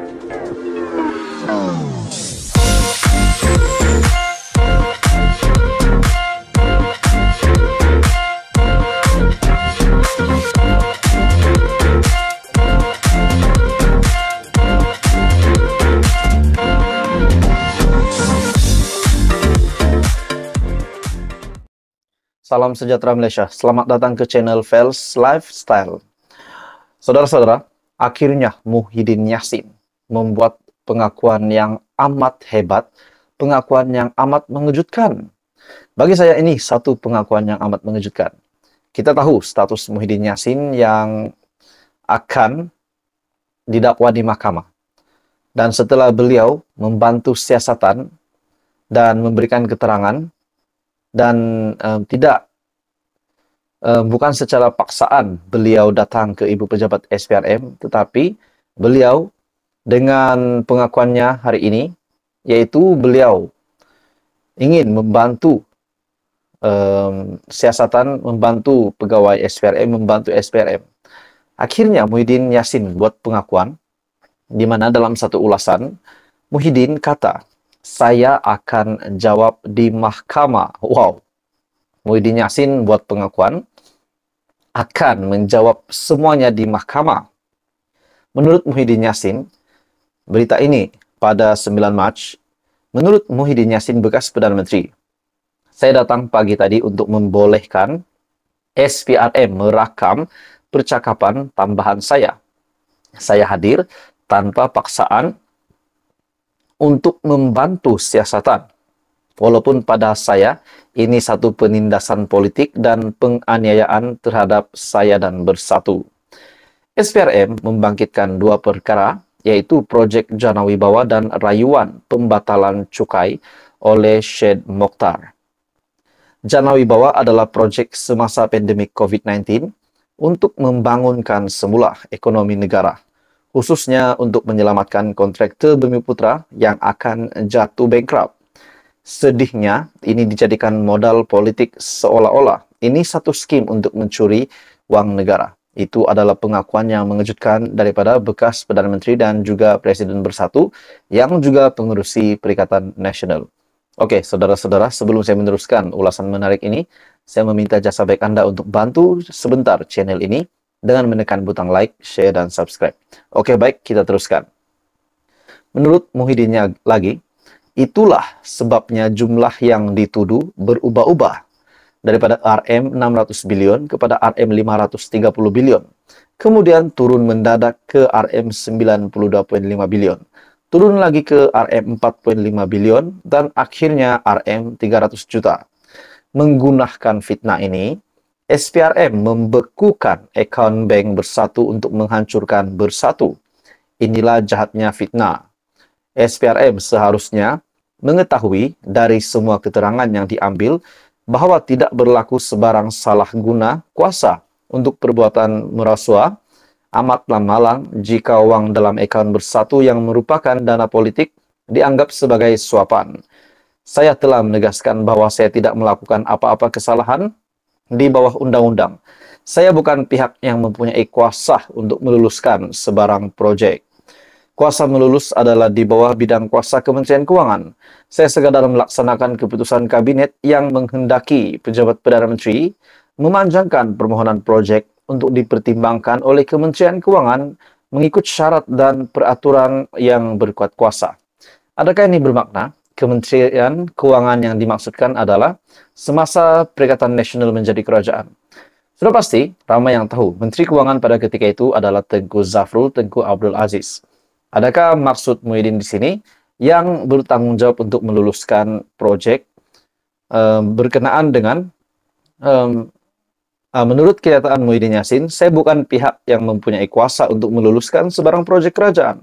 Salam sejahtera Malaysia, selamat datang ke channel Fels Lifestyle. Saudara-saudara, akhirnya Muhyiddin Yassin membuat pengakuan yang amat hebat, pengakuan yang amat mengejutkan. Bagi saya ini satu pengakuan yang amat mengejutkan. Kita tahu status Muhyiddin Yassin yang akan didakwa di mahkamah. Dan setelah beliau membantu siasatan dan memberikan keterangan, dan bukan secara paksaan beliau datang ke ibu pejabat SPRM, tetapi beliau dengan pengakuannya hari ini, yaitu beliau ingin membantu siasatan, membantu pegawai SPRM, membantu SPRM. Akhirnya Muhyiddin Yassin buat pengakuan, di mana dalam satu ulasan, Muhyiddin kata, saya akan jawab di mahkamah. Wow. Muhyiddin Yassin buat pengakuan akan menjawab semuanya di mahkamah. Menurut Muhyiddin Yassin, berita ini pada 9 Mac, menurut Muhyiddin Yassin bekas Perdana Menteri, saya datang pagi tadi untuk membolehkan SPRM merakam percakapan tambahan saya. Saya hadir tanpa paksaan untuk membantu siasatan. Walaupun pada saya, ini satu penindasan politik dan penganiayaan terhadap saya dan Bersatu. SPRM membangkitkan dua perkara, yaitu Projek Jana Wibawa dan rayuan pembatalan cukai oleh Syed Mokhtar. Jana Wibawa adalah projek semasa pandemik COVID-19 untuk membangunkan semula ekonomi negara, khususnya untuk menyelamatkan kontraktor Bumi-Putra yang akan jatuh bankrupt. Sedihnya, ini dijadikan modal politik seolah-olah ini satu skim untuk mencuri wang negara. Itu adalah pengakuan yang mengejutkan daripada bekas Perdana Menteri dan juga Presiden Bersatu yang juga pengurusi Perikatan Nasional. Oke, saudara-saudara, sebelum saya meneruskan ulasan menarik ini, saya meminta jasa baik Anda untuk bantu sebentar channel ini dengan menekan butang like, share, dan subscribe. Oke, baik, kita teruskan. Menurut Muhyiddin lagi, itulah sebabnya jumlah yang dituduh berubah-ubah daripada RM600 bilion kepada RM530 bilion. Kemudian turun mendadak ke RM92.5 bilion. Turun lagi ke RM4.5 bilion dan akhirnya RM300 juta. Menggunakan fitnah ini, SPRM membekukan akaun bank Bersatu untuk menghancurkan Bersatu. Inilah jahatnya fitnah. SPRM seharusnya mengetahui dari semua keterangan yang diambil bahwa tidak berlaku sebarang salah guna kuasa untuk perbuatan merasuah. Amatlah malang jika wang dalam akaun Bersatu yang merupakan dana politik dianggap sebagai suapan. Saya telah menegaskan bahwa saya tidak melakukan apa-apa kesalahan di bawah undang-undang. Saya bukan pihak yang mempunyai kuasa untuk meluluskan sebarang proyek. Kuasa melulus adalah di bawah bidang kuasa Kementerian Kewangan. Saya sekadar melaksanakan keputusan kabinet yang menghendaki pejabat Perdana Menteri memanjangkan permohonan proyek untuk dipertimbangkan oleh Kementerian Kewangan mengikut syarat dan peraturan yang berkuat kuasa. Adakah ini bermakna Kementerian Kewangan yang dimaksudkan adalah semasa Perikatan Nasional menjadi kerajaan? Sudah pasti, ramai yang tahu Menteri Kewangan pada ketika itu adalah Tengku Zafrul Tengku Abdul Aziz. Adakah maksud Muhyiddin di sini yang bertanggung jawab untuk meluluskan proyek berkenaan dengan menurut kenyataan Muhyiddin Yassin, saya bukan pihak yang mempunyai kuasa untuk meluluskan sebarang proyek kerajaan.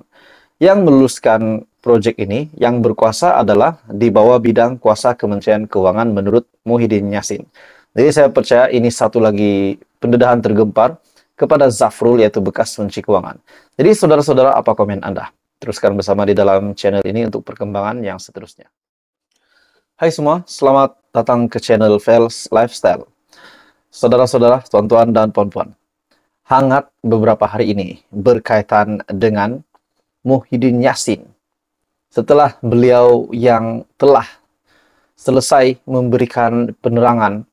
Yang meluluskan proyek ini, yang berkuasa adalah di bawah bidang kuasa Kementerian Keuangan menurut Muhyiddin Yassin. Jadi saya percaya ini satu lagi pendedahan tergempar kepada Zafrul, yaitu bekas Menteri Keuangan. Jadi saudara-saudara, apa komen Anda? Teruskan bersama di dalam channel ini untuk perkembangan yang seterusnya. Hai semua, selamat datang ke channel Fels Lifestyle. Saudara-saudara, tuan-tuan dan puan-puan, hangat beberapa hari ini berkaitan dengan Muhyiddin Yassin setelah beliau yang telah selesai memberikan penerangan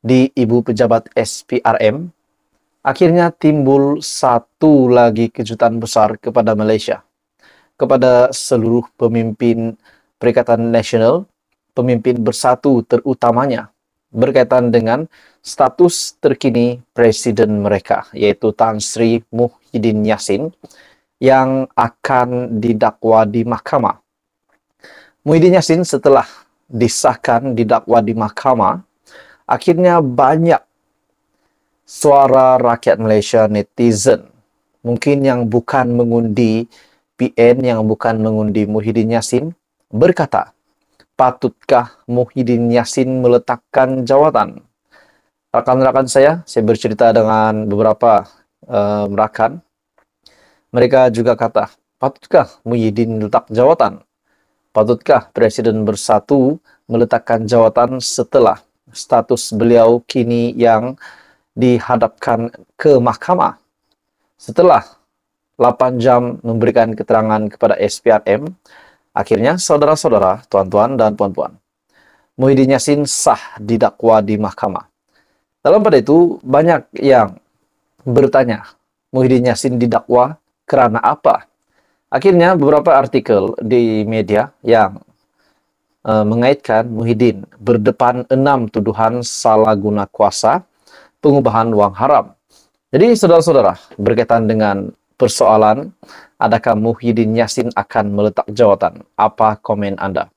di Ibu Pejabat SPRM, akhirnya timbul satu lagi kejutan besar kepada Malaysia, kepada seluruh pemimpin Perikatan Nasional, pemimpin bersatu terutamanya, berkaitan dengan status terkini Presiden mereka, yaitu Tan Sri Muhyiddin Yassin, yang akan didakwa di mahkamah. Muhyiddin Yassin setelah disahkan didakwa di mahkamah, akhirnya banyak suara rakyat Malaysia, netizen, mungkin yang bukan mengundi PN, yang bukan mengundi Muhyiddin Yassin, berkata, patutkah Muhyiddin Yassin meletakkan jawatan? Rakan-rakan saya bercerita dengan beberapa rakan, mereka juga kata, patutkah Muhyiddin letak jawatan? Patutkah Presiden Bersatu meletakkan jawatan setelah status beliau kini yang dihadapkan ke mahkamah? Setelah 8 jam memberikan keterangan kepada SPRM, akhirnya saudara-saudara, tuan-tuan dan puan-puan, Muhyiddin Yassin sah didakwa di mahkamah. Dalam pada itu, banyak yang bertanya, Muhyiddin Yassin didakwa kerana apa? Akhirnya beberapa artikel di media yang mengaitkan Muhyiddin berdepan 6 tuduhan salah guna kuasa, pengubahan wang haram. Jadi saudara-saudara, berkaitan dengan persoalan adakah Muhyiddin Yassin akan meletak jawatan? Apa komen Anda?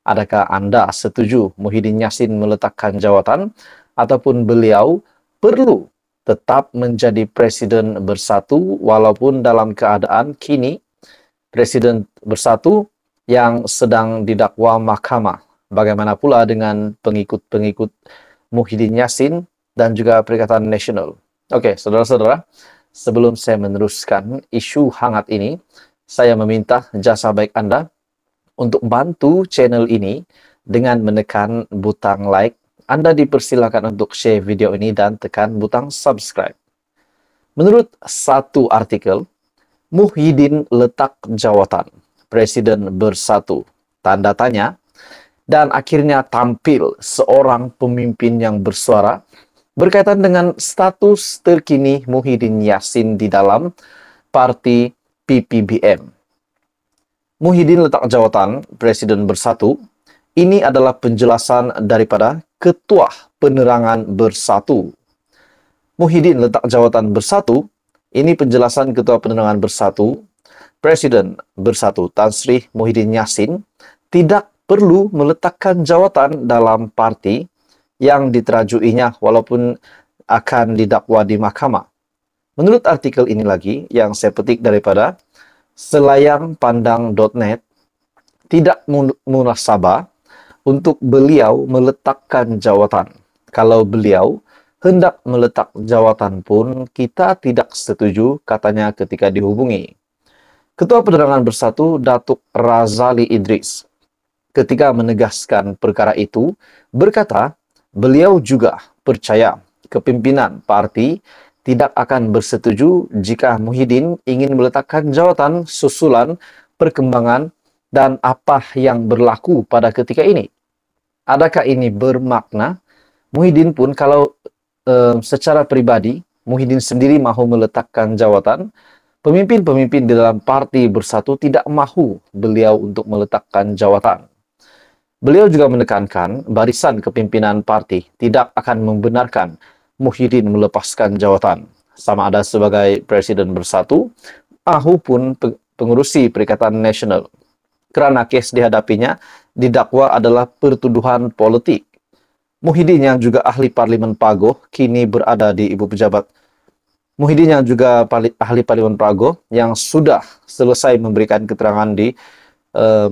Adakah Anda setuju Muhyiddin Yassin meletakkan jawatan ataupun beliau perlu tetap menjadi Presiden Bersatu walaupun dalam keadaan kini Presiden Bersatu yang sedang didakwa mahkamah? Bagaimana pula dengan pengikut-pengikut Muhyiddin Yassin dan juga Perikatan Nasional? Oke, saudara-saudara, sebelum saya meneruskan isu hangat ini, saya meminta jasa baik Anda untuk bantu channel ini dengan menekan butang like. Anda dipersilakan untuk share video ini dan tekan butang subscribe. Menurut satu artikel, Muhyiddin letak jawatan Presiden Bersatu, tanda tanya, dan akhirnya tampil seorang pemimpin yang bersuara berkaitan dengan status terkini Muhyiddin Yassin di dalam parti PPBM. Muhyiddin letak jawatan Presiden Bersatu. Ini adalah penjelasan daripada Ketua Penerangan Bersatu. Muhyiddin letak jawatan Bersatu. Ini penjelasan Ketua Penerangan Bersatu. Presiden Bersatu Tan Sri Muhyiddin Yassin tidak perlu meletakkan jawatan dalam parti yang diterajuinya walaupun akan didakwa di mahkamah. Menurut artikel ini lagi yang saya petik daripada selayangpandang.net, tidak munasabah untuk beliau meletakkan jawatan. Kalau beliau hendak meletak jawatan pun kita tidak setuju, katanya ketika dihubungi. Ketua Penerangan Bersatu Datuk Razali Idris ketika menegaskan perkara itu berkata, beliau juga percaya kepimpinan parti tidak akan bersetuju jika Muhyiddin ingin meletakkan jawatan susulan perkembangan dan apa yang berlaku pada ketika ini. Adakah ini bermakna Muhyiddin pun kalau secara pribadi Muhyiddin sendiri mahu meletakkan jawatan, pemimpin-pemimpin di dalam parti Bersatu tidak mahu beliau untuk meletakkan jawatan? Beliau juga menekankan barisan kepimpinan parti tidak akan membenarkan Muhyiddin melepaskan jawatan, sama ada sebagai Presiden Bersatu maupun pengurusi Perikatan Nasional, kerana kes dihadapinya didakwa adalah pertuduhan politik. Muhyiddin yang juga ahli Parlimen Pagoh kini berada di Ibu Pejabat. Muhyiddin yang juga ahli Parlimen Pagoh yang sudah selesai memberikan keterangan di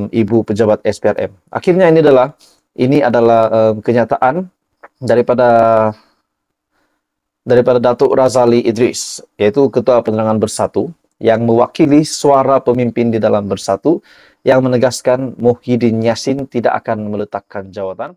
Ibu Pejabat SPRM. Akhirnya ini adalah kenyataan daripada Datuk Razali Idris, yaitu Ketua Penerangan Bersatu, yang mewakili suara pemimpin di dalam Bersatu, yang menegaskan Muhyiddin Yassin tidak akan meletakkan jawatan.